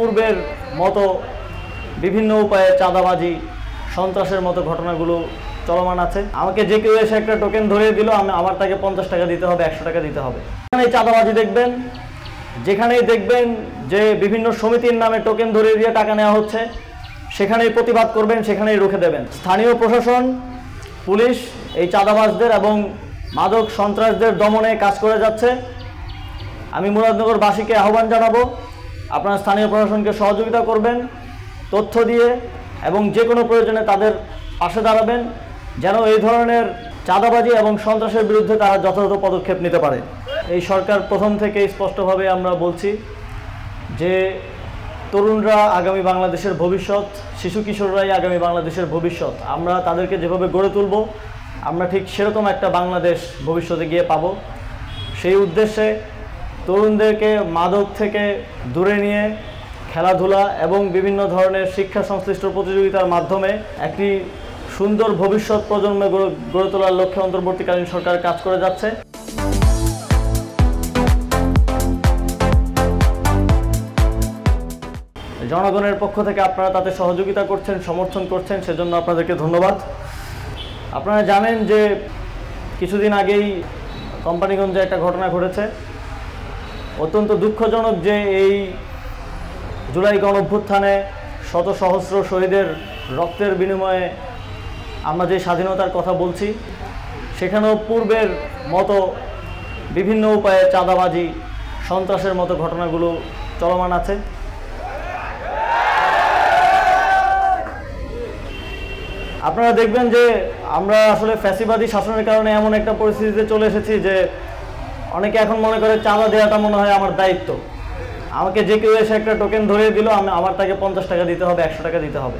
পূর্বের মতো বিভিন্ন উপায়ে চাঁদাবাজি সন্ত্রাসের মতো ঘটনাগুলো চলমান আছে। আমাকে যে কেউ এসে একটা টোকেন ধরিয়ে দিল, আমার তাকে 50 টাকা দিতে হবে, 100 টাকা দিতে হবে। এখানেই চাঁদাবাজি দেখবেন, যেখানেই দেখবেন যে বিভিন্ন সমিতির নামে টোকেন ধরিয়ে দিয়ে টাকা নেওয়া হচ্ছে, সেখানেই প্রতিবাদ করবেন, সেখানেই রুখে দেবেন। স্থানীয় প্রশাসন, পুলিশ এই চাঁদাবাজদের এবং মাদক সন্ত্রাসদের দমনে কাজ করে যাচ্ছে। আমি মুরাদনগরবাসীকে আহ্বান জানাবো, আপনারা স্থানীয় প্রশাসনকে সহযোগিতা করবেন তথ্য দিয়ে, এবং যে কোনো প্রয়োজনে তাদের পাশে দাঁড়াবেন, যেন এই ধরনের চাঁদাবাজি এবং সন্ত্রাসের বিরুদ্ধে তারা যথাযথ পদক্ষেপ নিতে পারে। এই সরকার প্রথম থেকে স্পষ্টভাবে আমরা বলছি যে তরুণরা আগামী বাংলাদেশের ভবিষ্যৎ, শিশু কিশোররাই আগামী বাংলাদেশের ভবিষ্যৎ। আমরা তাদেরকে যেভাবে গড়ে তুলব, আমরা ঠিক সেরকম একটা বাংলাদেশ ভবিষ্যতে গিয়ে পাব। সেই উদ্দেশ্যে তরুণদেরকে মাদক থেকে দূরে নিয়ে খেলাধুলা এবং বিভিন্ন ধরনের শিক্ষা সংশ্লিষ্ট প্রতিযোগিতার মাধ্যমে একটি সুন্দর ভবিষ্যৎ প্রজন্ম গড়ে তোলার লক্ষ্যে অন্তর্বর্তীকালীন সরকার কাজ করে যাচ্ছে। জনগণের পক্ষ থেকে আপনারা তাতে সহযোগিতা করছেন, সমর্থন করছেন, সেজন্য আপনাদেরকে ধন্যবাদ। আপনারা জানেন যে কিছুদিন আগেই কোম্পানিগঞ্জে একটা ঘটনা ঘটেছে। অত্যন্ত দুঃখজনক যে এই জুলাই গণঅভ্যুত্থানে শত সহস্র শহীদের রক্তের বিনিময়ে আমরা যে স্বাধীনতার কথা বলছি, সেখানেও পূর্বের মতো বিভিন্ন উপায়ে চাঁদাবাজি সন্ত্রাসের মতো ঘটনাগুলো চলমান আছে। আপনারা দেখবেন যে আমরা আসলে ফ্যাসিবাদী শাসনের কারণে এমন একটা পরিস্থিতিতে চলে এসেছি যে অনেকে এখন মনে করে চাঁদা দেওয়াটা মনে হয় আমার দায়িত্ব। আমাকে যে কেউ এসে একটা টোকেন ধরিয়ে দিল, আমার তাকে 50 টাকা দিতে হবে, 100 টাকা দিতে হবে।